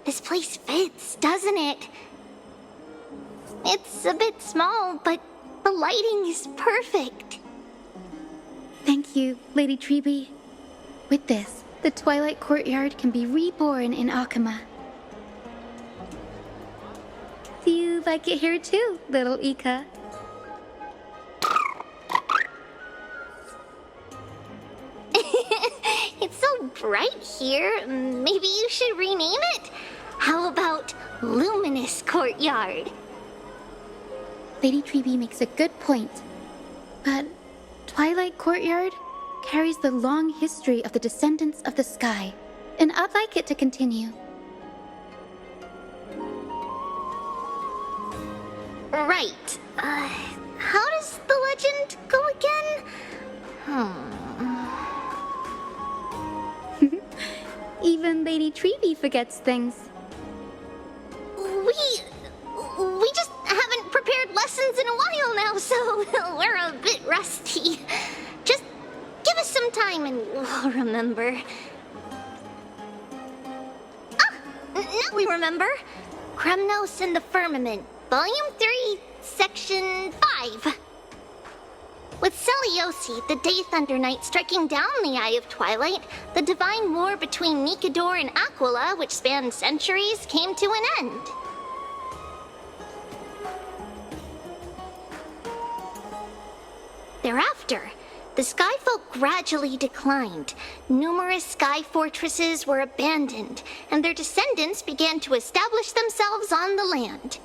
This place fits, doesn't it? It's a bit small, but the lighting is perfect. Thank you, Lady Treeby. With this, the Twilight Courtyard can be reborn in Akama. Do you like it here too, little Ika? It's so bright here. Maybe you should rename it? How about Luminous Courtyard? Lady Treeby makes a good point. But Twilight Courtyard carries the long history of the descendants of the sky, and I'd like it to continue. Right. How does the legend go again? Even Lady Treeby forgets things. We just haven't prepared lessons in a while now, so we're a bit rusty. Just give us some time and we'll remember. Now we remember. Kremnos and the Firmament, Volume 3, Section 5. With Seliosi, the Day Thunder Knight, striking down the Eye of Twilight, the divine war between Nikador and Aquila, which spanned centuries, came to an end. Thereafter, the Skyfolk gradually declined. Numerous sky fortresses were abandoned, and their descendants began to establish themselves on the land.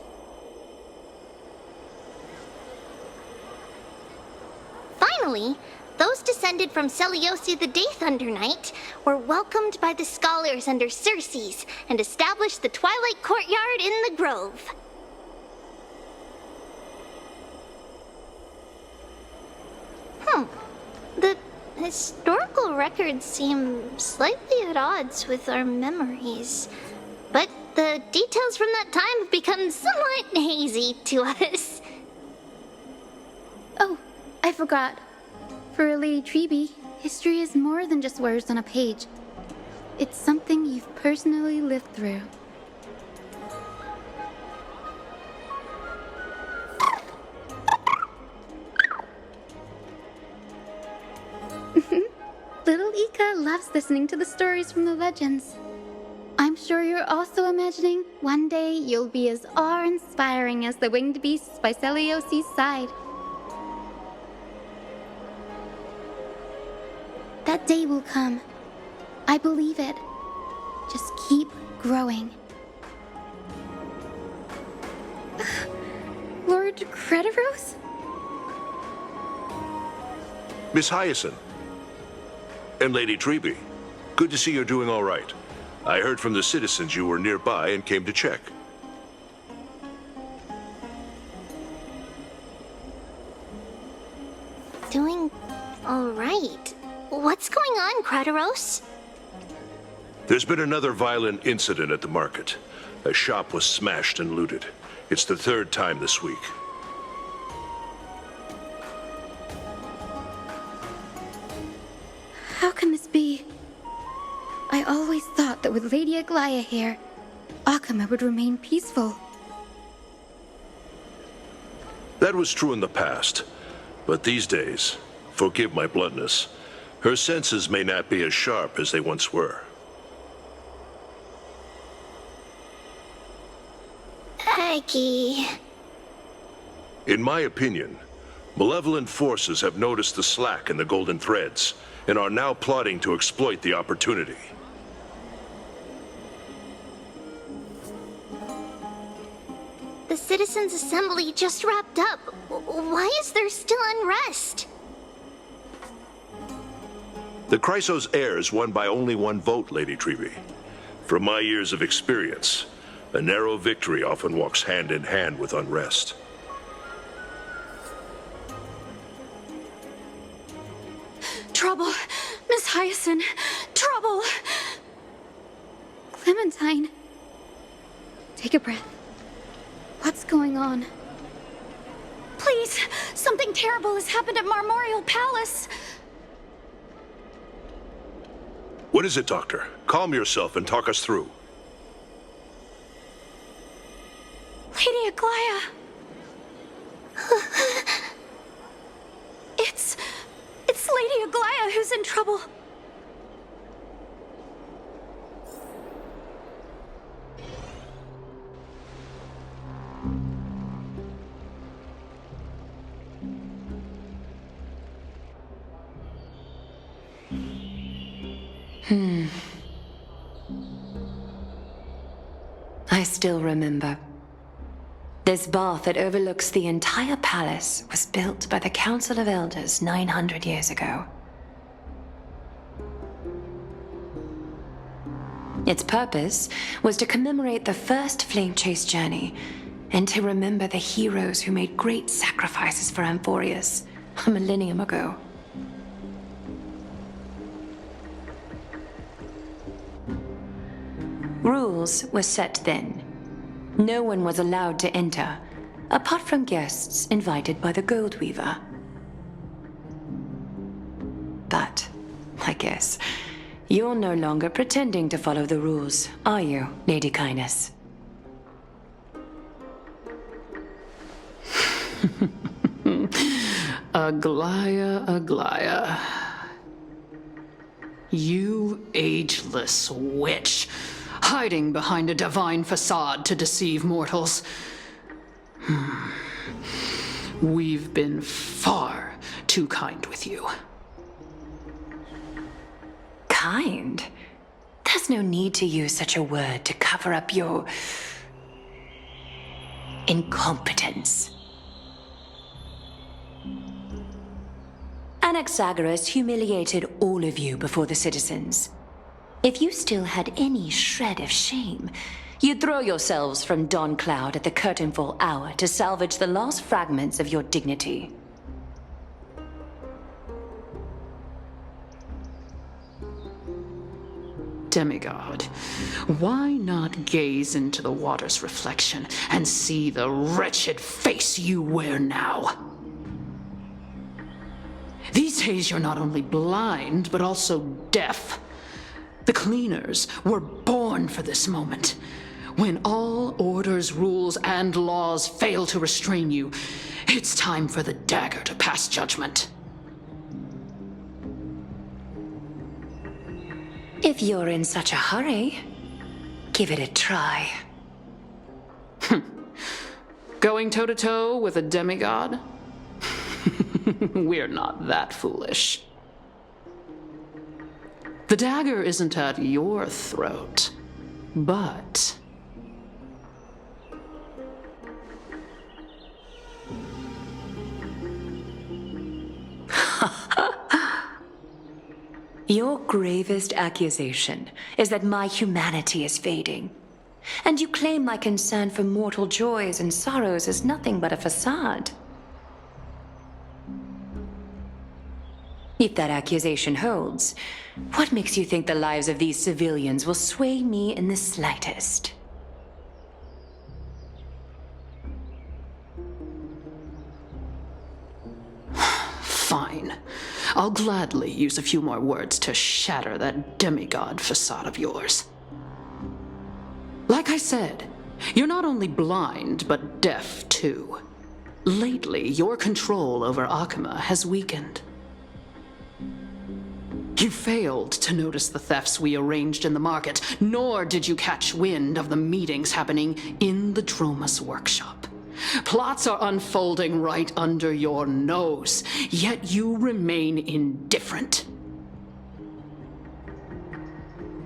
Finally, those descended from Seliosi the Day Thunder Knight were welcomed by the scholars under Circes and established the Twilight Courtyard in the Grove. The historical records seem slightly at odds with our memories, but the details from that time have become somewhat hazy to us. Oh, I forgot. For Lady Treeby, history is more than just words on a page. It's something you've personally lived through. Little Ika loves listening to the stories from the legends. I'm sure you're also imagining one day you'll be as awe-inspiring as the winged beasts by Seliosi's side. That day will come. I believe it. Just keep growing. Lord Crediros? Miss Hyacinth. And Lady Treeby. Good to see you're doing all right. I heard from the citizens you were nearby and came to check. Doing all right. What's going on, Crediros? There's been another violent incident at the market. A shop was smashed and looted. It's the third time this week. How can this be? I always thought that with Lady Aglaya here, Akama would remain peaceful. That was true in the past. But these days, forgive my bluntness, her senses may not be as sharp as they once were. Aggie. In my opinion, malevolent forces have noticed the slack in the Golden Threads and are now plotting to exploit the opportunity. The Citizens' Assembly just wrapped up. Why is there still unrest? The Chrysos heirs won by only one vote, Lady Treeby. From my years of experience, a narrow victory often walks hand in hand with unrest. Trouble! Miss Hyacinth! Trouble! Clementine! Take a breath. What's going on? Please! Something terrible has happened at Marmorial Palace! What is it, Doctor? Calm yourself and talk us through. trouble. I still remember. This bath that overlooks the entire palace was built by the Council of Elders 900 years ago. Its purpose was to commemorate the first flame chase journey and to remember the heroes who made great sacrifices for amphoreus a millennium ago. Rules were set then. No one was allowed to enter, apart from guests invited by the Gold Weaver. But, I guess, you're no longer pretending to follow the rules, are you, Lady Kindness? Aglaia. You ageless witch, hiding behind a divine facade to deceive mortals. We've been far too kind with you. Kind? There's no need to use such a word to cover up your incompetence. Anaxagoras humiliated all of you before the citizens. If you still had any shred of shame, you'd throw yourselves from dawn cloud at the curtainfall hour to salvage the last fragments of your dignity. Demigod, why not gaze into the water's reflection and see the wretched face you wear now? These days you're not only blind, but also deaf. The cleaners were born for this moment. When all orders, rules, and laws fail to restrain you, it's time for the dagger to pass judgment. If you're in such a hurry, give it a try. Going toe-to-toe with a demigod? We're not that foolish. The dagger isn't at your throat, but... Your gravest accusation is that my humanity is fading, and you claim my concern for mortal joys and sorrows is nothing but a facade. If that accusation holds, what makes you think the lives of these civilians will sway me in the slightest? Fine. I'll gladly use a few more words to shatter that demigod facade of yours. Like I said, you're not only blind, but deaf too. Lately, your control over Akuma has weakened. You failed to notice the thefts we arranged in the market, nor did you catch wind of the meetings happening in the Droma's workshop. Plots are unfolding right under your nose, yet you remain indifferent.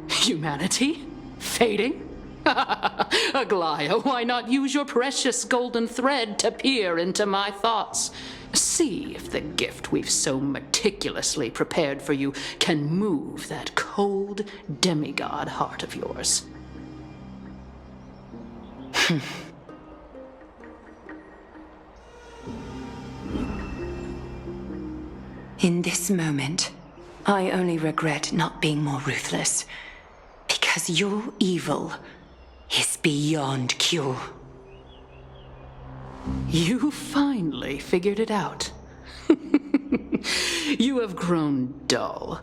Humanity? Fading? Aglaia, why not use your precious golden thread to peer into my thoughts? See if the gift we've so meticulously prepared for you can move that cold demigod heart of yours. In this moment, I only regret not being more ruthless, because your evil is beyond cure. You finally figured it out. You have grown dull.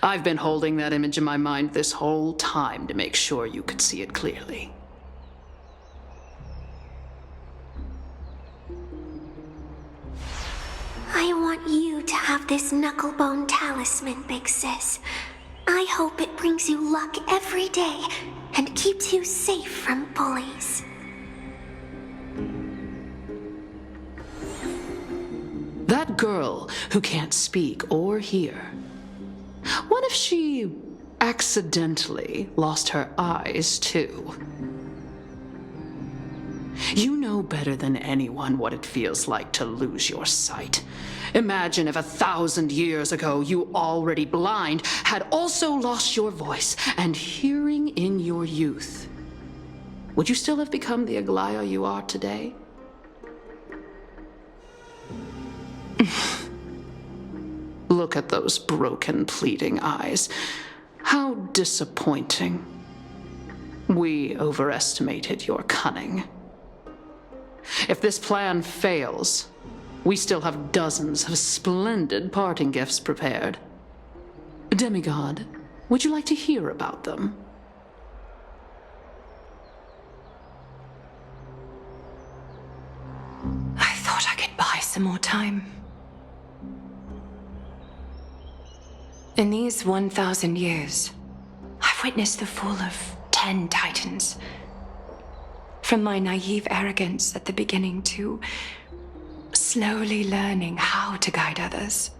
I've been holding that image in my mind this whole time to make sure you could see it clearly. I want you to have have this knucklebone talisman, Big Sis. I hope it brings you luck every day and keeps you safe from bullies. That girl who can't speak or hear. What if she accidentally lost her eyes, too? You know better than anyone what it feels like to lose your sight. Imagine if 1,000 years ago you, already blind, had also lost your voice and hearing in your youth. Would you still have become the Aglaya you are today? Look at those broken, pleading eyes. How disappointing. We overestimated your cunning. If this plan fails, we still have dozens of splendid parting gifts prepared. Demigod, would you like to hear about them? I thought I could buy some more time. In these 1,000 years, I've witnessed the fall of 10 titans. From my naive arrogance at the beginning to slowly learning how to guide others.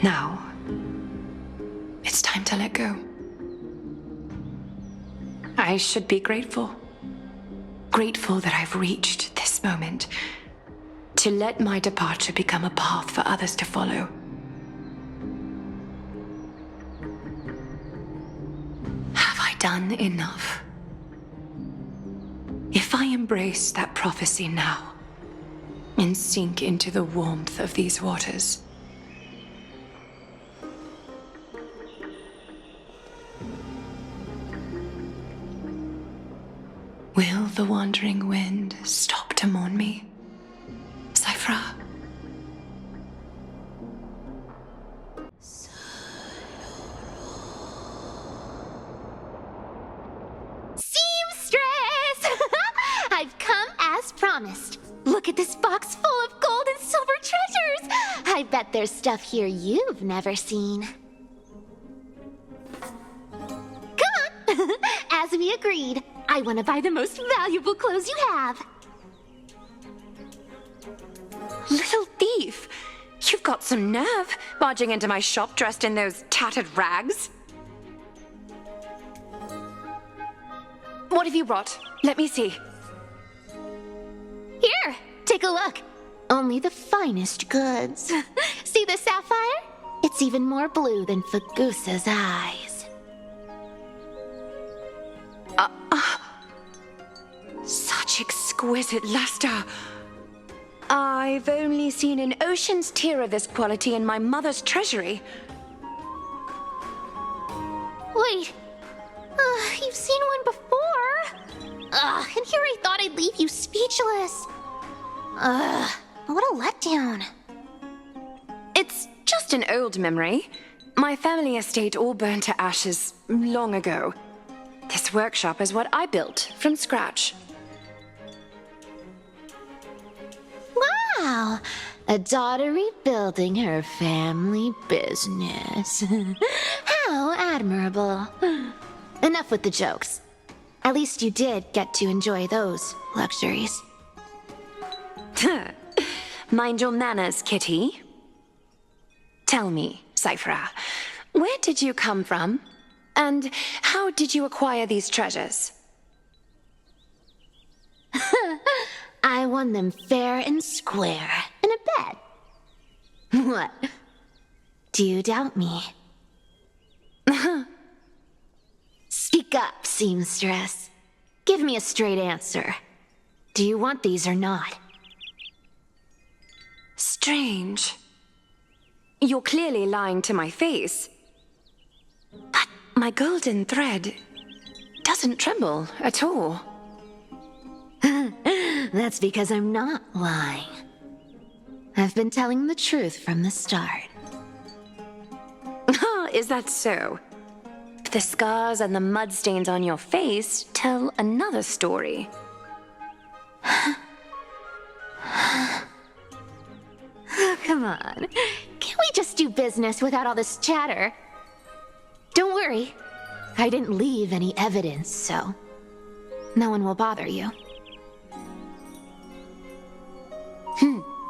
Now, it's time to let go. I should be grateful. Grateful that I've reached this moment. To let my departure become a path for others to follow. Have I done enough? If I embrace that prophecy now and sink into the warmth of these waters, will the wandering wind stop to mourn me? Cyphra? Seamstress! I've come as promised. Look at this box full of gold and silver treasures! I bet there's stuff here you've never seen. Come on! As we agreed, I want to buy the most valuable clothes you have. Little thief! You've got some nerve, barging into my shop dressed in those tattered rags. What have you brought? Let me see. Here, take a look. Only the finest goods. See the sapphire? It's even more blue than Fagusa's eyes. Such exquisite luster. I've only seen an ocean's tear of this quality in my mother's treasury. Wait. You've seen one before. And here I thought I'd leave you speechless. What a letdown. It's just an old memory. My family estate all burned to ashes long ago. This workshop is what I built from scratch. Wow, a daughter rebuilding her family business. How admirable. Enough with the jokes. At least you did get to enjoy those luxuries. Mind your manners, kitty. Tell me, Cyphra, where did you come from? And how did you acquire these treasures? I won them fair and square in a bet. What? Do you doubt me? Speak up, seamstress. Give me a straight answer. Do you want these or not? Strange. You're clearly lying to my face. But my golden thread doesn't tremble at all. That's because I'm not lying. I've been telling the truth from the start. Is that so? the scars and the mud stains on your face tell another story. Oh, come on. Can't we just do business without all this chatter? Don't worry. I didn't leave any evidence, so no one will bother you.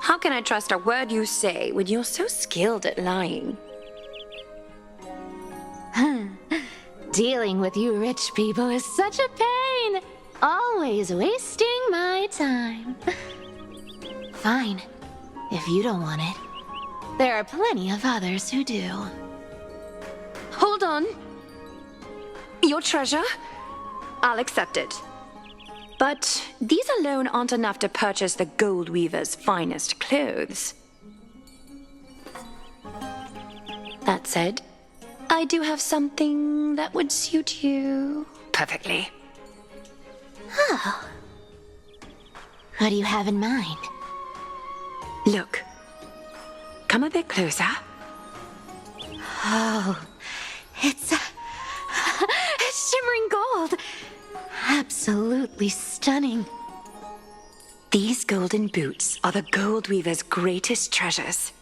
How can I trust a word you say when you're so skilled at lying? Dealing with you rich people is such a pain. Always wasting my time. Fine, if you don't want it. There are plenty of others who do. Hold on. Your treasure? I'll accept it. But these alone aren't enough to purchase the gold weaver's finest clothes. That said, I do have something that would suit you perfectly. Oh. What do you have in mind? Look. Come a bit closer. Oh, it's shimmering gold. Absolutely stunning. These golden boots are the gold weaver's greatest treasures.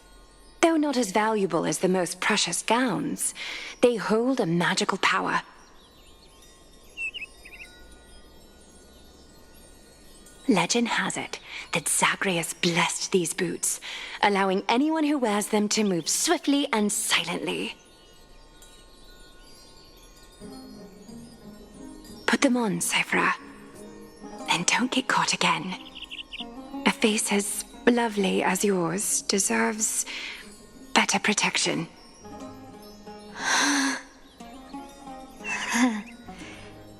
Though not as valuable as the most precious gowns, they hold a magical power. Legend has it that Zagreus blessed these boots, allowing anyone who wears them to move swiftly and silently. Put them on, Cyphra, and don't get caught again. A face as lovely as yours deserves better protection.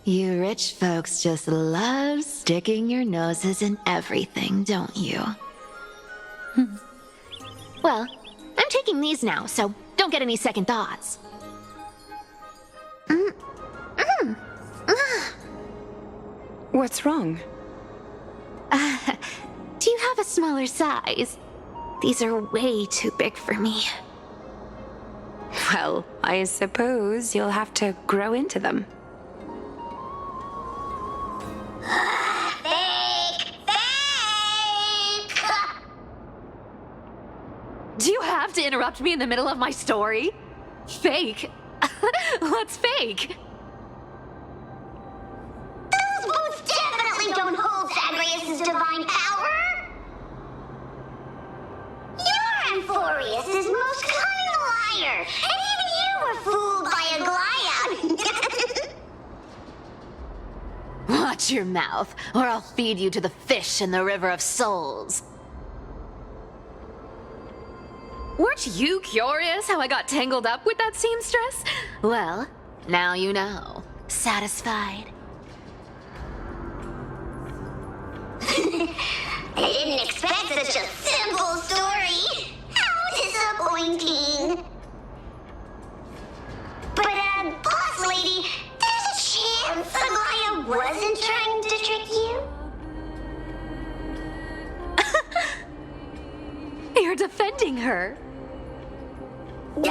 You rich folks just love sticking your noses in everything, don't you? Well, I'm taking these now, so don't get any second thoughts. What's wrong? Do you have a smaller size? These are way too big for me. Well, I suppose you'll have to grow into them. Fake! Fake! Do you have to interrupt me in the middle of my story? Fake? What's fake? Those boots definitely don't hold Zagreus' divine power! You're Amphoreus' most cunning liar, and even you were fooled by a Glyad! Watch your mouth, or I'll feed you to the fish in the River of Souls. Weren't you curious how I got tangled up with that seamstress? Well, now you know. Satisfied? I didn't expect such a simple story. How disappointing. But, boss lady, there's a chance Aglaya wasn't trying to trick you? You're defending her. No.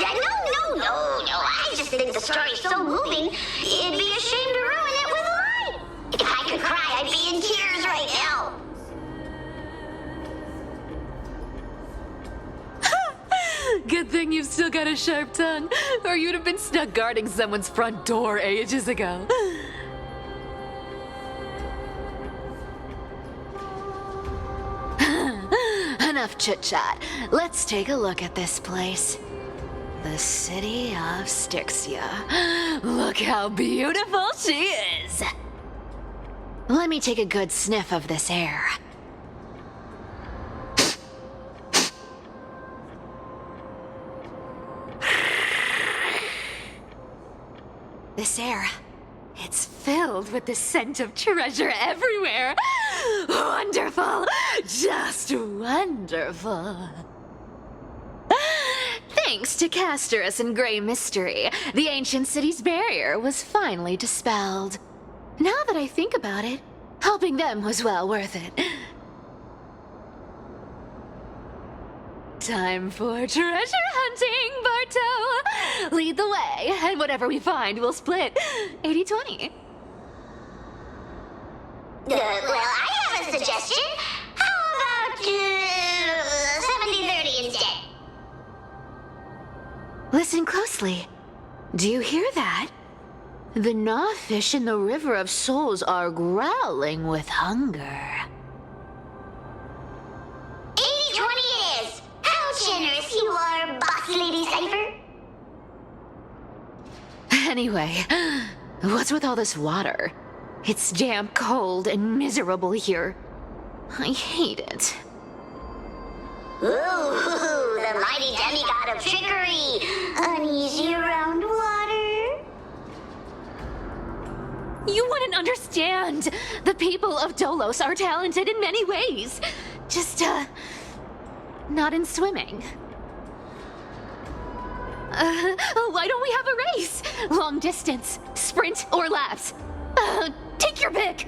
I just think the story's so moving, it'd be a shame to ruin it with a lie. If I could cry, I'd be in tears right now. Good thing you've still got a sharp tongue, or you'd have been stuck guarding someone's front door ages ago. Enough chit-chat. Let's take a look at this place. The city of Styxia. Look how beautiful she is! Let me take a good sniff of this air. This air, it's filled with the scent of treasure everywhere. Wonderful, just wonderful. Thanks to Castorus and Grey Mystery, the ancient city's barrier was finally dispelled. Now that I think about it, helping them was well worth it. time for treasure hunting, Barto! Lead the way, and whatever we find, we'll split 80-20. Well, I have a suggestion. How about 70-30 instead? Listen closely. Do you hear that? The gnawfish in the River of Souls are growling with hunger. 80-20 it is! How generous you are, Boss Lady Cypher! Anyway, what's with all this water? It's damp, cold, and miserable here. I hate it. Ooh, the mighty demigod of trickery! Uneasy around water? You wouldn't understand! The people of Dolos are talented in many ways. Just, not in swimming. Why don't we have a race? Long distance, sprint, or laps? Take your pick!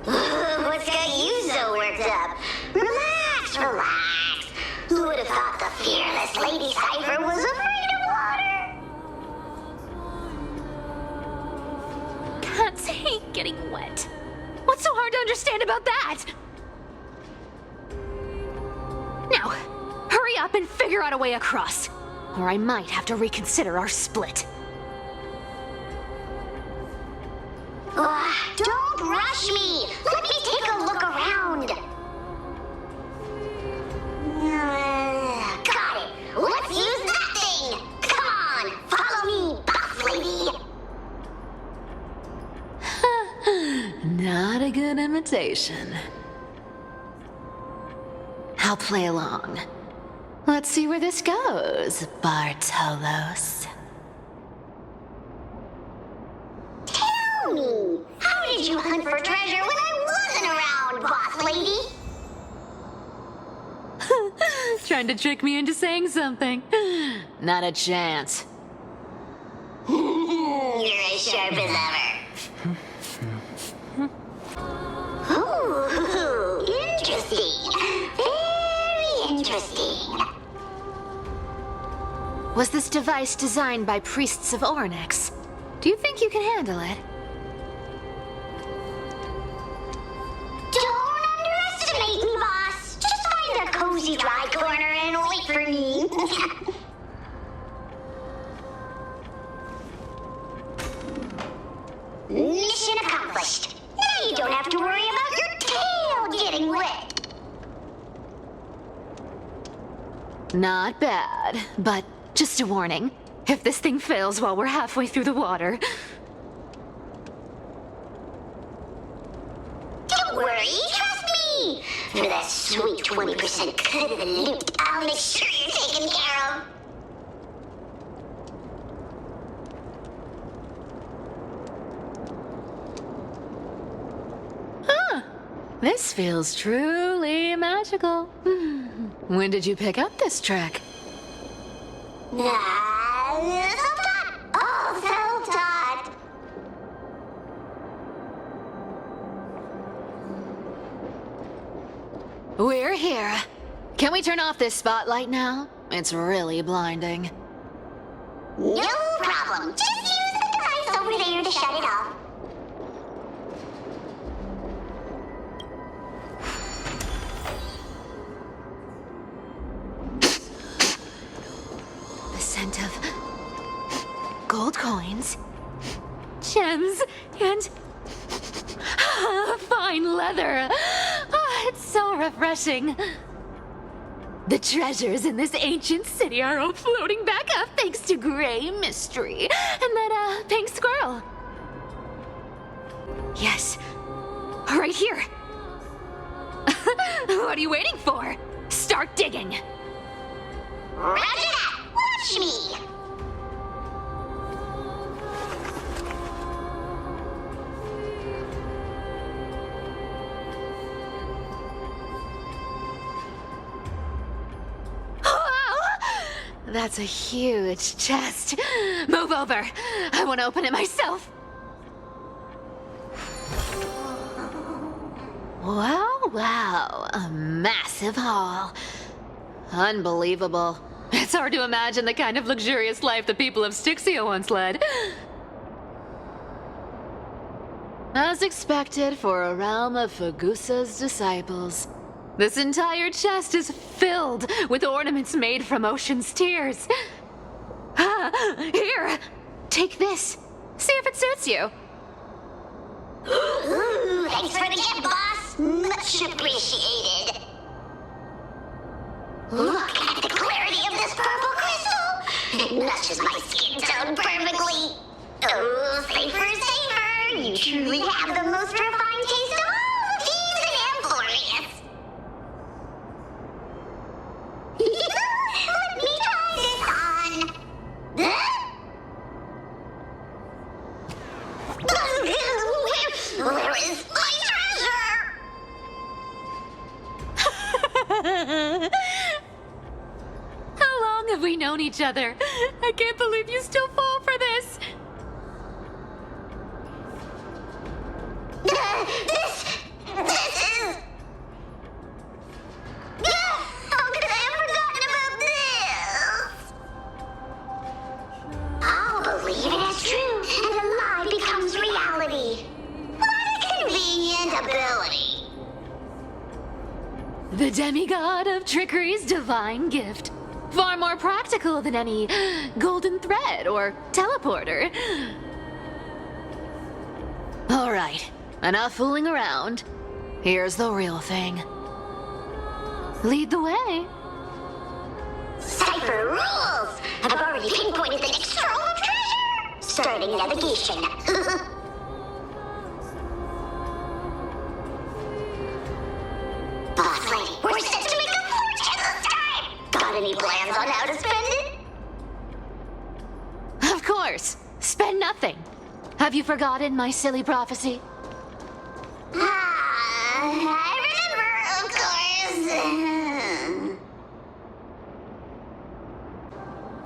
What's got you so worked up? Relax, relax. Who would have thought the fearless Lady Cypher was afraid of water? Cats hate getting wet. What's so hard to understand about that? Now, hurry up and figure out a way across, or I might have to reconsider our split. Don't rush me! Let me take a look around! Got it! Let's use that thing! Come on! Follow me, boss lady! Not a good imitation. I'll play along. Let's see where this goes, Bartolos. Tell me, how did you hunt for treasure when I wasn't around, boss lady? Trying to trick me into saying something. Not a chance. You're as sharp as ever. Ooh, interesting. Very interesting. Was this device designed by priests of Ornyx? Do you think you can handle it? Don't underestimate me, boss. Just find a cozy dry corner and wait for me. Mission accomplished. Now you don't have to worry about your tail getting wet. Not bad, but just a warning. If this thing fails while we're halfway through the water... Don't worry, trust me. For that sweet 20% cut of the loot, I'll make sure you're taken care of. This feels truly magical. When did you pick up this trick? Self-taught. Oh, self-taught. We're here. Can we turn off this spotlight now? It's really blinding. No problem. Just use the device over there to shut it off. The scent of gold coins, gems, and fine leather. It's so refreshing. The treasures in this ancient city are all floating back up thanks to Gray Mystery and that pink squirrel. Yes, right here. What are you waiting for? Start digging. Roger that. Watch me. That's a huge chest. Move over. I want to open it myself. Wow, wow. A massive haul. Unbelievable. It's hard to imagine the kind of luxurious life the people of Styxia once led. As expected for a realm of Fagusa's disciples. This entire chest is filled with ornaments made from ocean's tears. Here, take this. See if it suits you. Ooh, thanks for the gift, boss. Much appreciated. Look at the clarity of this purple crystal. It matches my skin tone perfectly. Oh, safer, safer. You truly have the most refined taste of all the thieves in amphoreus. Let me try this on. Where is my treasure? How long have we known each other? I can't believe you still fall for this. This is... How could I have forgotten about this? I'll believe it is true, and a lie becomes reality. What a convenient ability. The demigod of trickery's divine gift. Far more practical than any golden thread or teleporter. All right, enough fooling around. Here's the real thing. Lead the way. Cypher rules! I've already pinpointed the next trove of treasure! Starting navigation. Boss lady, we're set to make a fortune this time! Got any plans on how to spend it? Of course, spend nothing. Have you forgotten my silly prophecy? I remember, of course.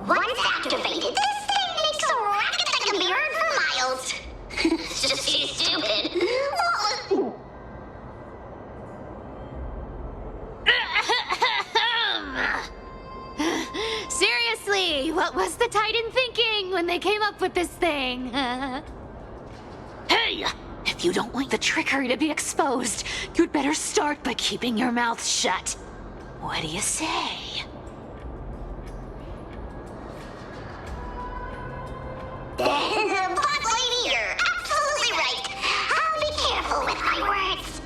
Once activated, this thing makes a racket that can be heard for miles. It's just too stupid. Seriously, what was the Titan thinking when they came up with this thing? Hey! If you don't want the trickery to be exposed, you'd better start by keeping your mouth shut. What do you say? Boss lady, you're absolutely right. I'll be careful with my words.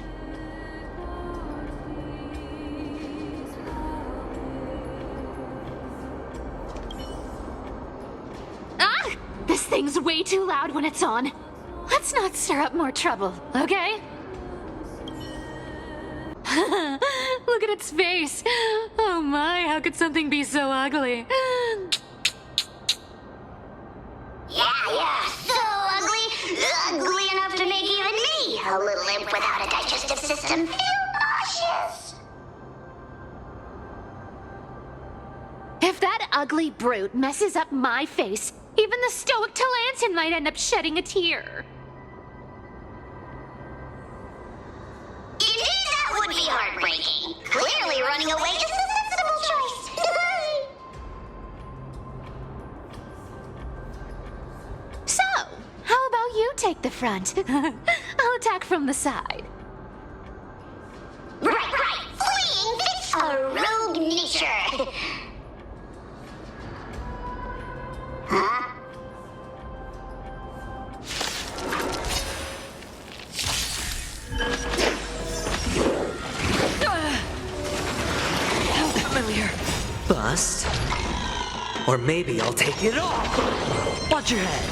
Ah! This thing's way too loud when it's on. Let's not stir up more trouble, okay? Look at its face. Oh my, how could something be so ugly? Yeah, so ugly. Ugly enough to make even me, a little imp without a digestive system, feel nauseous. If that ugly brute messes up my face, even the stoic Talantin might end up shedding a tear. Indeed, that would be heartbreaking. Clearly running away is a sensible choice. So, how about you take the front? I'll attack from the side. Right. Fleeing fits a rogue nature. Huh? Familiar. Bust. Or maybe I'll take it all. Watch your head.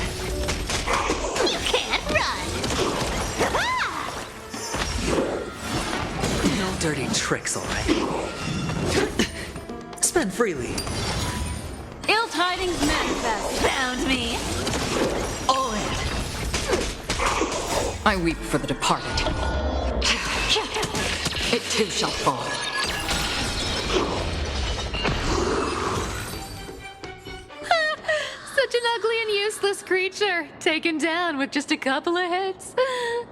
You can't run. No dirty tricks, all right. Spend freely. Ill tidings manifest. Found me. All in. I weep for the departed. It too shall fall. Such an ugly and useless creature, taken down with just a couple of hits.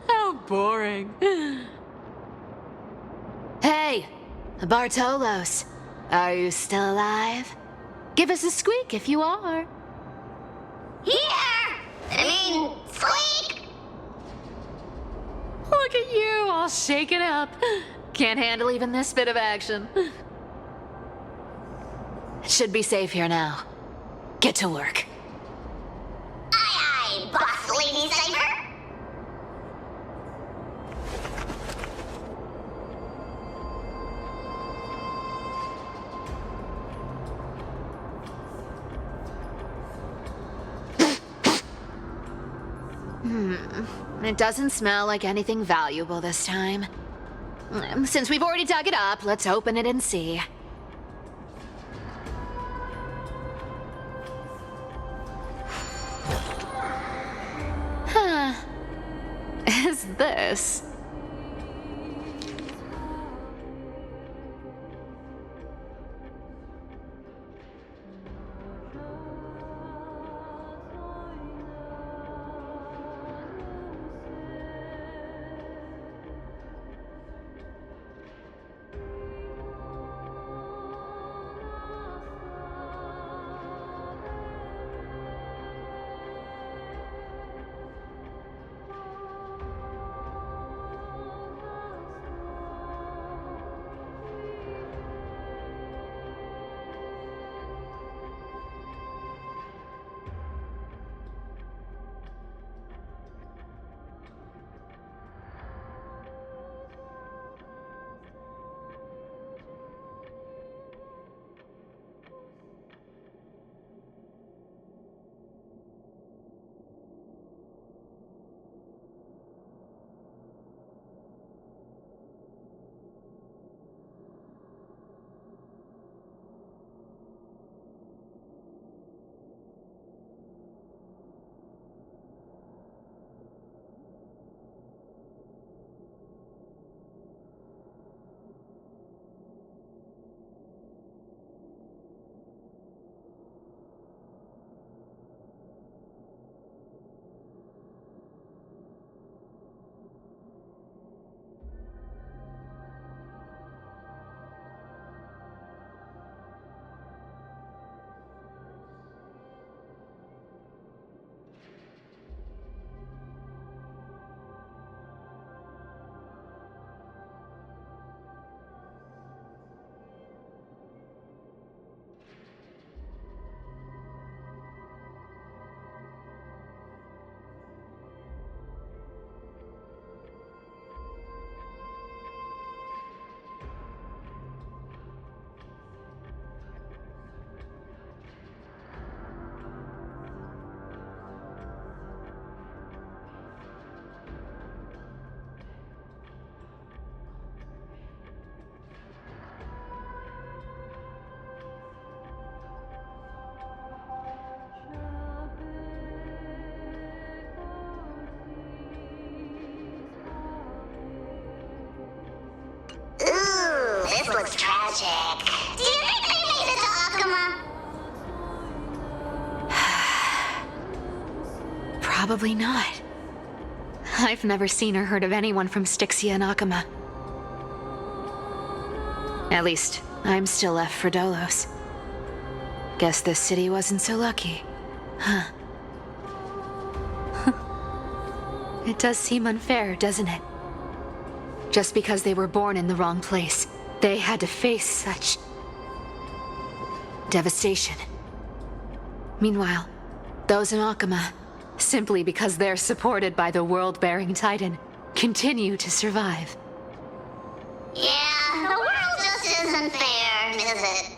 How boring. Hey, Bartolos. Are you still alive? Give us a squeak if you are. Squeak! Look at you, all shaken up. Can't handle even this bit of action. It should be safe here now. Get to work. Aye, aye, Boss Lady Cypher. It doesn't smell like anything valuable this time. Since we've already dug it up, let's open it and see. Huh. Is this? This looks tragic. Do you think they made it to Akuma? Probably not. I've never seen or heard of anyone from Styxia and Akuma. At least, I'm still left for Dolos. Guess this city wasn't so lucky. Huh. It does seem unfair, doesn't it? Just because they were born in the wrong place, they had to face such devastation. Meanwhile, those in Akuma, simply because they're supported by the world-bearing Titan, continue to survive. Yeah, the world just isn't fair, is it?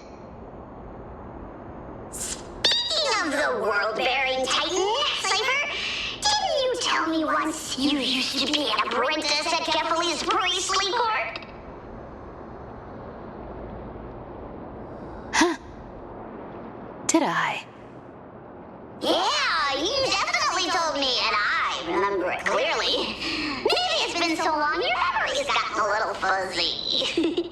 Speaking of the world-bearing Titan, Cypher, didn't you tell me once you used to be an apprentice at Kefali's priestly court? Huh. Did I? Yeah, you definitely told me, and I remember it clearly. Maybe it's been so long, your memory's gotten a little fuzzy.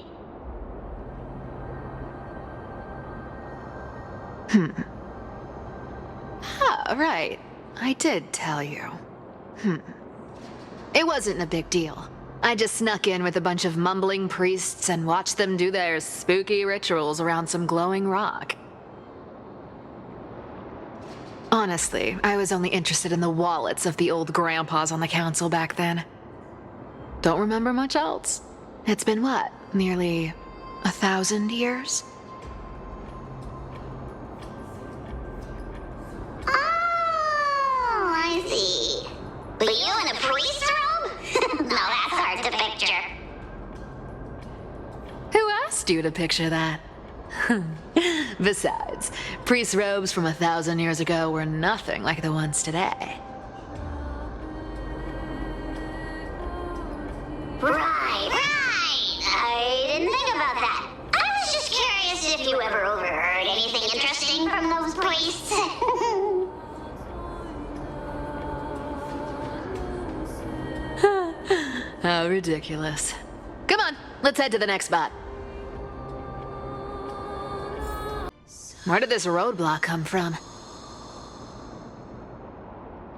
Right. I did tell you. It wasn't a big deal. I just snuck in with a bunch of mumbling priests and watched them do their spooky rituals around some glowing rock. Honestly, I was only interested in the wallets of the old grandpas on the council back then. Don't remember much else. It's been what, nearly 1,000 years? Oh, I see. But you in a priest robe? No, that's hard to picture. Who asked you to picture that? Besides, priest robes from 1,000 years ago were nothing like the ones today. Right. I didn't think about that. I was just curious if you ever overheard anything interesting from those priests. How ridiculous. Come on, let's head to the next spot. Where did this roadblock come from?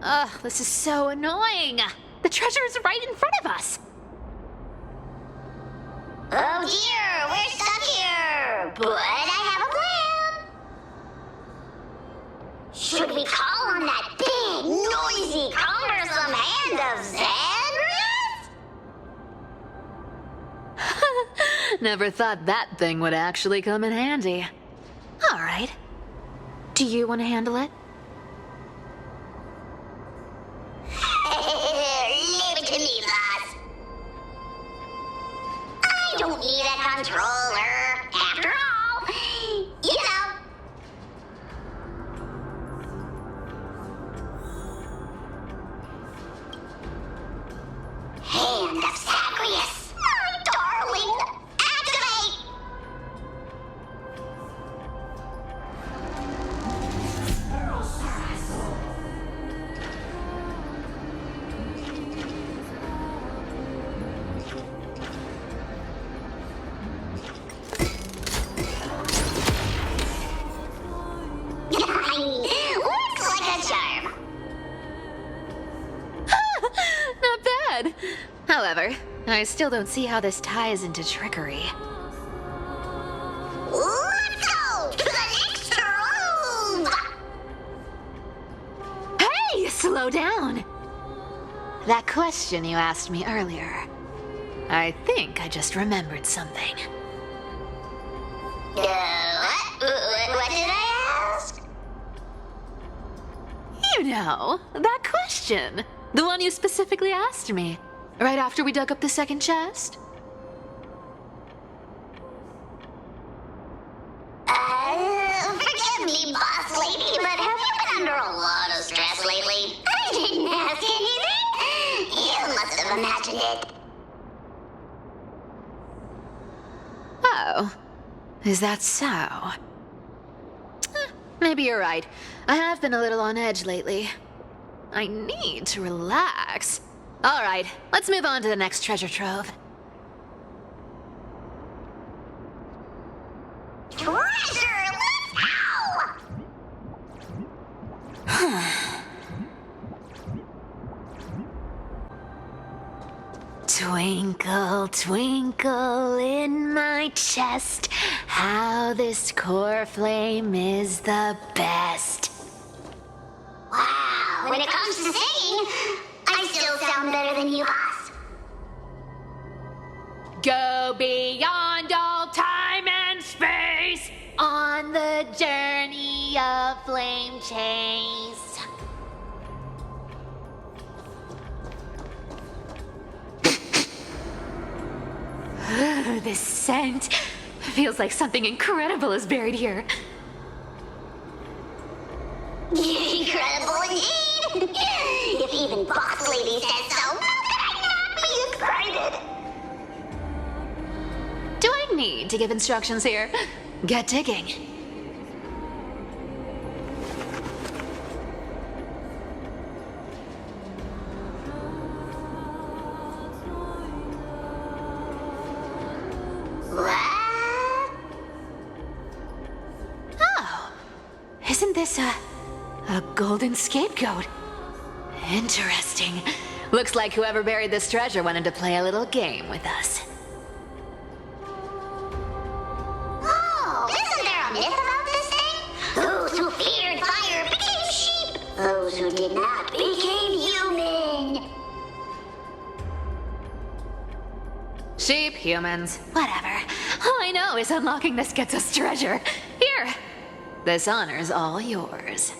Ugh, this is so annoying. The treasure is right in front of us. Oh dear, we're stuck here. But I have a plan. Should we call on that big, noisy, cumbersome hand of Xandrias? Never thought that thing would actually come in handy. All right. Do you want to handle it? Leave it to me, boss. I don't need a controller. After all, you know. Hand of Zagreus. My darling. Activate! Looks like a charm. Not bad. However, I still don't see how this ties into trickery. Let's go to the next room. Hey, slow down. That question you asked me earlier. I think I just remembered something. What did I ask? You know, that question. The one you specifically asked me. Right after we dug up the second chest. Forgive me, boss lady, but have you been under a lot of stress lately? I didn't ask anything. You must have imagined it. Oh, is that so? Maybe you're right. I have been a little on edge lately. I need to relax. All right, let's move on to the next treasure trove. Treasure, let's go! Twinkle, twinkle in my chest, how this core flame is the best. Wow, when it comes to singing, I still sound better than you, boss. Go beyond all time and space on the journey of flame chase. This scent feels like something incredible is buried here. Incredible indeed! If even boss lady says so, how could I not be excited? Do I need to give instructions here? Get digging. What? Oh, isn't this a golden scapegoat? Interesting. Looks like whoever buried this treasure wanted to play a little game with us. Oh, isn't there a myth about this thing? Those who feared fire became sheep. Those who did not became human. Sheep, humans, whatever. All I know is unlocking this gets us treasure. Here, this honor's all yours.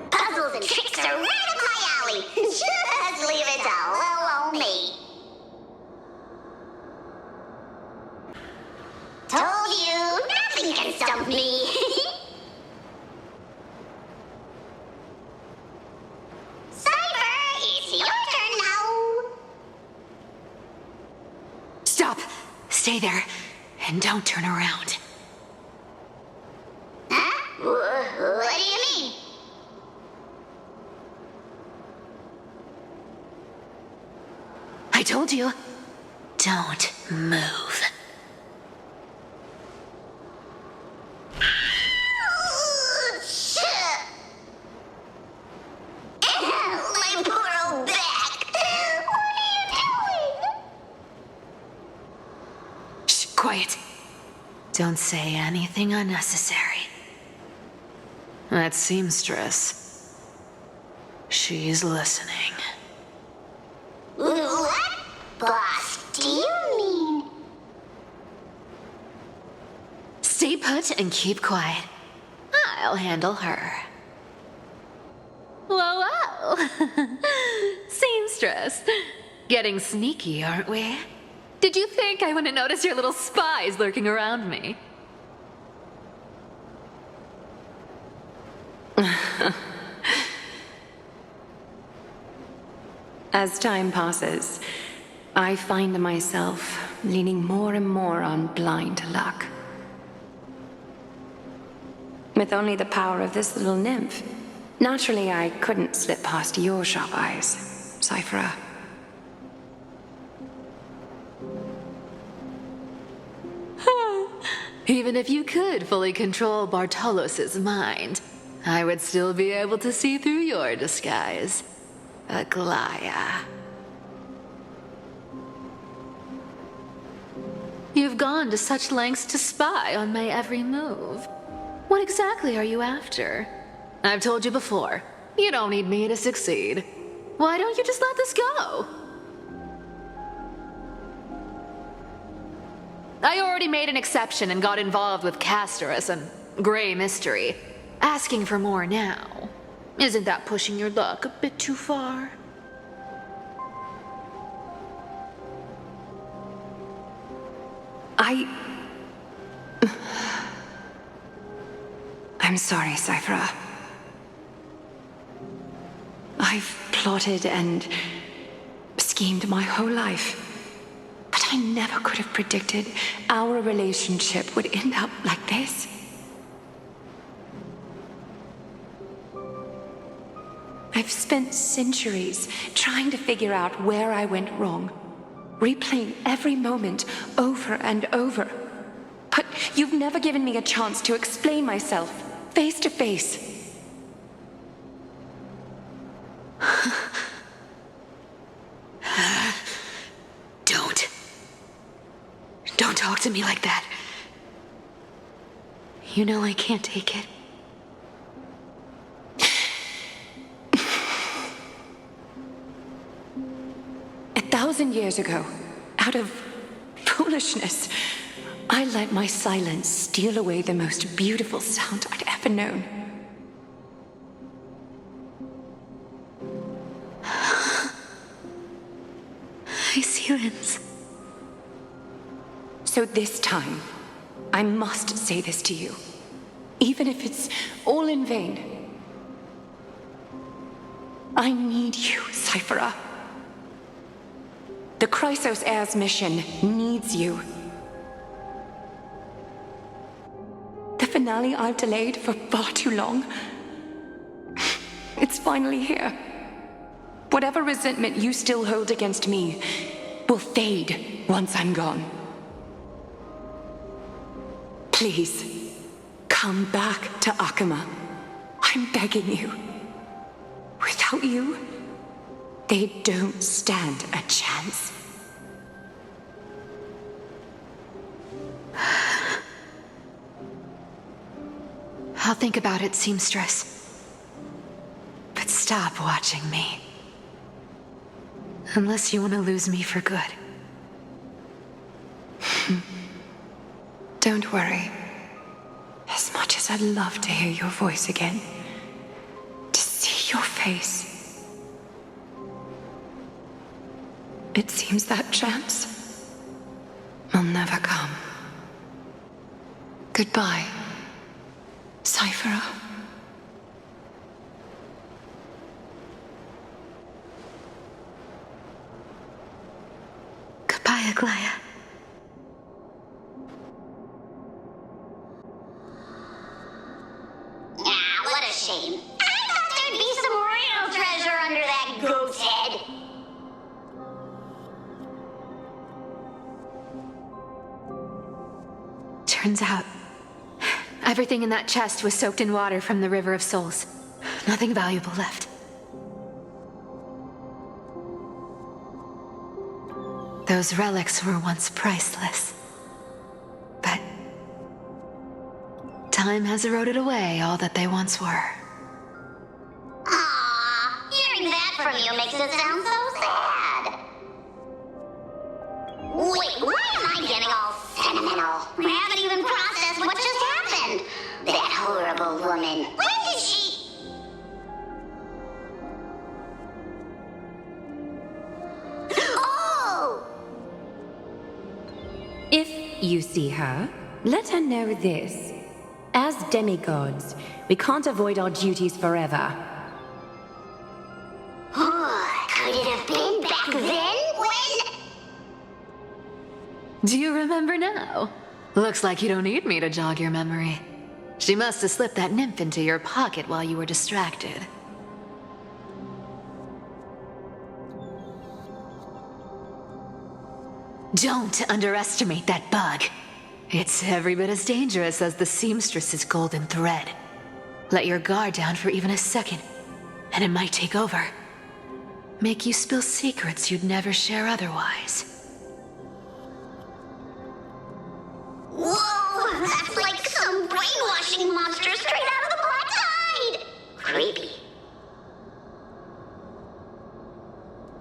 Puzzles and tricks are right up my alley. Just leave it to little old me. Told you, nothing can stump me. Cypher, it's your turn now. Stop! Stay there, and don't turn around. Huh? What do you mean? I told you, don't move. My poor old back. What are you doing? Shh, quiet. Don't say anything unnecessary. That seamstress. She's listening. What? Boss, do you mean? Stay put and keep quiet. I'll handle her. Whoa, whoa! Seamstress. Getting sneaky, aren't we? Did you think I wouldn't notice your little spies lurking around me? As time passes, I find myself leaning more and more on blind luck. With only the power of this little nymph, naturally I couldn't slip past your sharp eyes, Cyphera. Even if you could fully control Bartolos's mind, I would still be able to see through your disguise. Aglaya. You've gone to such lengths to spy on my every move. What exactly are you after? I've told you before, you don't need me to succeed. Why don't you just let this go? I already made an exception and got involved with Castorus and Grey Mystery. Asking for more now. Isn't that pushing your luck a bit too far? I'm sorry, Cyphera. I've plotted and schemed my whole life, but I never could have predicted our relationship would end up like this. I've spent centuries trying to figure out where I went wrong, replaying every moment over and over. But you've never given me a chance to explain myself face to face. Don't talk to me like that. You know I can't take it. 1,000 years ago, out of foolishness, I let my silence steal away the most beautiful sound I'd ever known. My silence. So this time, I must say this to you, even if it's all in vain. I need you, Cyphera. The Chrysos Heir's mission needs you. The finale I've delayed for far too long. It's finally here. Whatever resentment you still hold against me will fade once I'm gone. Please, come back to Akama. I'm begging you. Without you, they don't stand a chance. I'll think about it, seamstress. But stop watching me. Unless you want to lose me for good. Don't worry. As much as I'd love to hear your voice again, to see your face, it seems that chance will never come. Goodbye, Cyphera. Goodbye, Aglaya. What a shame. I thought there'd be some real treasure under that goat's head. Turns out, everything in that chest was soaked in water from the River of Souls. Nothing valuable left. Those relics were once priceless. But time has eroded away all that they once were. Aww, hearing that from you makes it sound so sad. Wait, why am I getting all sentimental? I haven't even processed what just happened. That horrible woman. When did she... Oh! If you see her, let her know this. As demigods, we can't avoid our duties forever. Could it have been back then when... Do you remember now? Looks like you don't need me to jog your memory. She must have slipped that nymph into your pocket while you were distracted. Don't underestimate that bug. It's every bit as dangerous as the seamstress's golden thread. Let your guard down for even a second, and it might take over. Make you spill secrets you'd never share otherwise. Whoa, that's like some brainwashing monster straight out of the Black Tide! Creepy.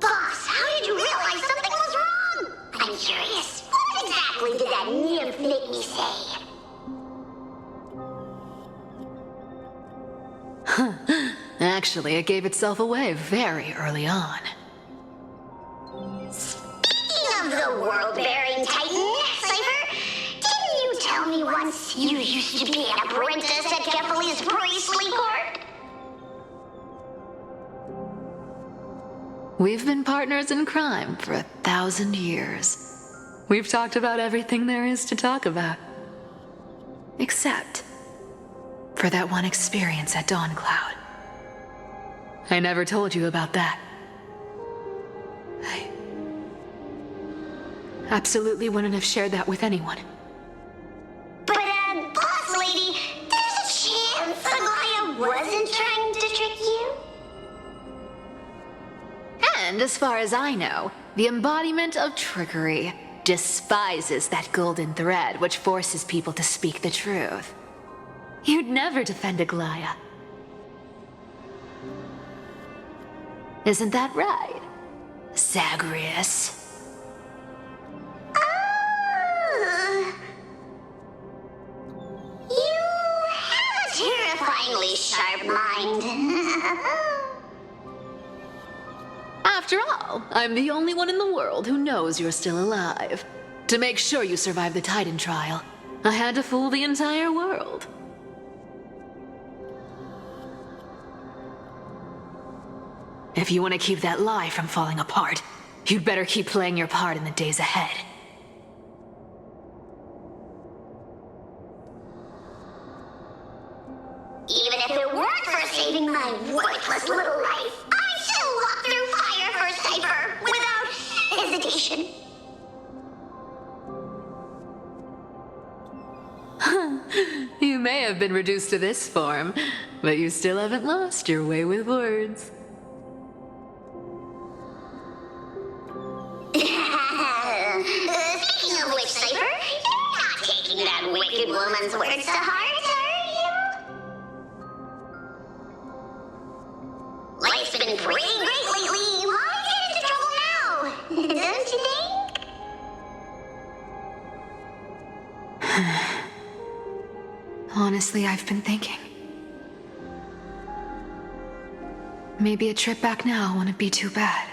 Boss, how did you realize something was wrong? I'm curious. What exactly did that nymph make me say? Actually, it gave itself away very early on. Speaking of the world-bearing titan, Cypher, didn't you tell me once you used to be an apprentice at Kefali's priestly court? We've been partners in crime for 1,000 years. We've talked about everything there is to talk about. Except for that one experience at Dawncloud. I never told you about that. I absolutely wouldn't have shared that with anyone. But, boss lady, there's a chance Aglaya wasn't trying to trick you? And as far as I know, the embodiment of trickery despises that golden thread which forces people to speak the truth. You'd never defend Aglaya. Isn't that right, Zagreus? You have a terrifyingly sharp mind. After all, I'm the only one in the world who knows you're still alive. To make sure you survive the Titan trial, I had to fool the entire world. If you want to keep that lie from falling apart, you'd better keep playing your part in the days ahead. Even if it weren't for saving my worthless little life, I'd still walk through fire for Cypher without hesitation. You may have been reduced to this form, but you still haven't lost your way with words. wicked woman's words to heart, are you? Life's been pretty great lately. Why get into trouble now? Don't you think? Honestly, I've been thinking. Maybe a trip back now wouldn't be too bad.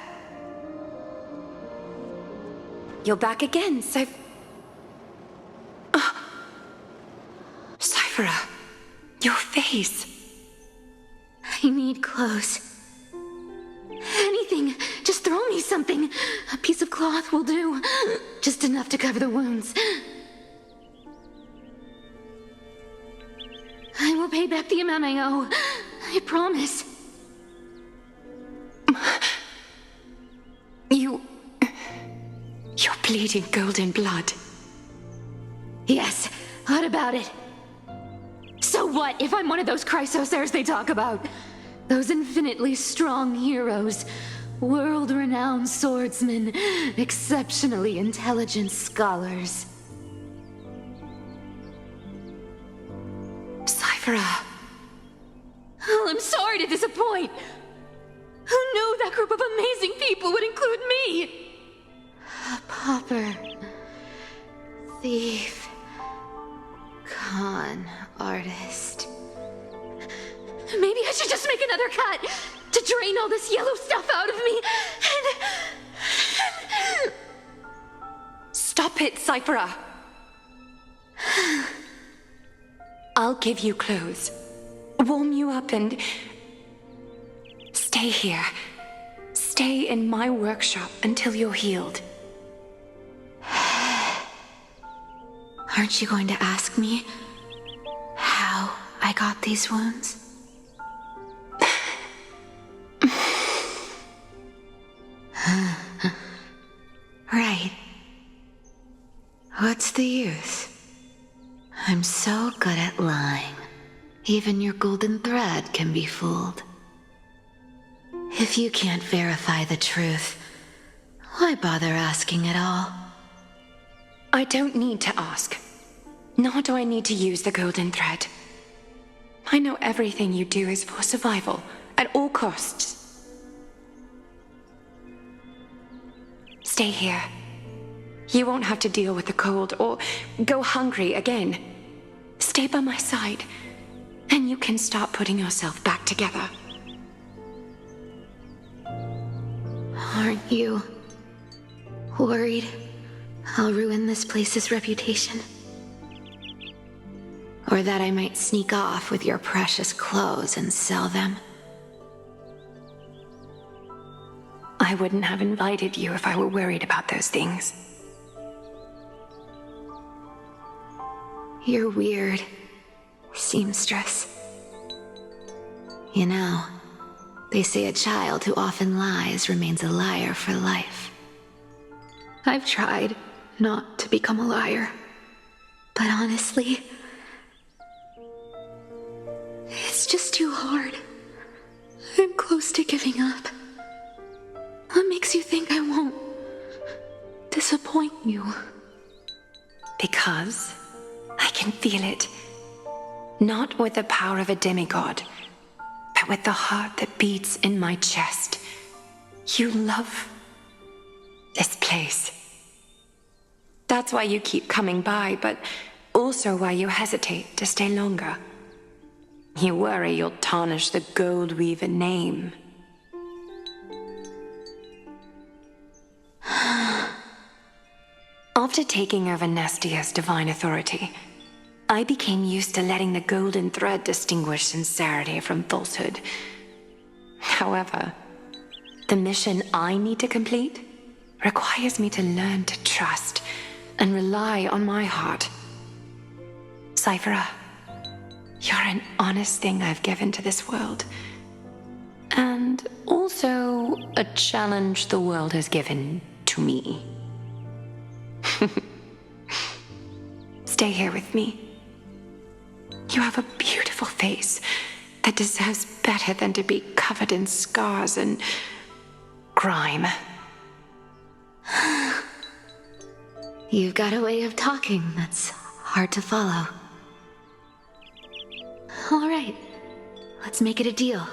You're back again, Cyphera, your face. I need clothes. Anything. Just throw me something. A piece of cloth will do. Just enough to cover the wounds. I will pay back the amount I owe. I promise. You're bleeding golden blood. Yes, what about it? So what if I'm one of those chrysosairs they talk about? Those infinitely strong heroes, world-renowned swordsmen, exceptionally intelligent scholars. Cyphera. Oh, I'm sorry to disappoint. Who knew that group of amazing people would include me? A pauper, thief, con artist. Maybe I should just make another cut to drain all this yellow stuff out of me and... Stop it, Cyphera. I'll give you clothes, warm you up, and stay here. Stay in my workshop until you're healed. Aren't you going to ask me how I got these wounds? Right. What's the use? I'm so good at lying. Even your golden thread can be fooled. If you can't verify the truth, why bother asking at all? I don't need to ask. Nor do I need to use the golden thread. I know everything you do is for survival, at all costs. Stay here. You won't have to deal with the cold or go hungry again. Stay by my side, and you can start putting yourself back together. Aren't you worried I'll ruin this place's reputation? Or that I might sneak off with your precious clothes and sell them? I wouldn't have invited you if I were worried about those things. You're weird, seamstress. You know, they say a child who often lies remains a liar for life. I've tried not to become a liar, but honestly, it's just too hard. I'm close to giving up. What makes you think I won't disappoint you? Because I can feel it. Not with the power of a demigod, but with the heart that beats in my chest. You love this place. That's why you keep coming by, but also why you hesitate to stay longer. You worry you'll tarnish the Gold Weaver name. After taking over Nestia's divine authority, I became used to letting the golden thread distinguish sincerity from falsehood. However, the mission I need to complete requires me to learn to trust and rely on my heart. Cyphera, you're an honest thing I've given to this world. And also a challenge the world has given to me. Stay here with me. You have a beautiful face that deserves better than to be covered in scars and grime. You've got a way of talking that's hard to follow. All right, let's make it a deal.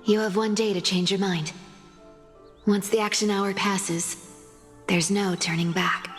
You have 1 day to change your mind. Once the action hour passes, there's no turning back.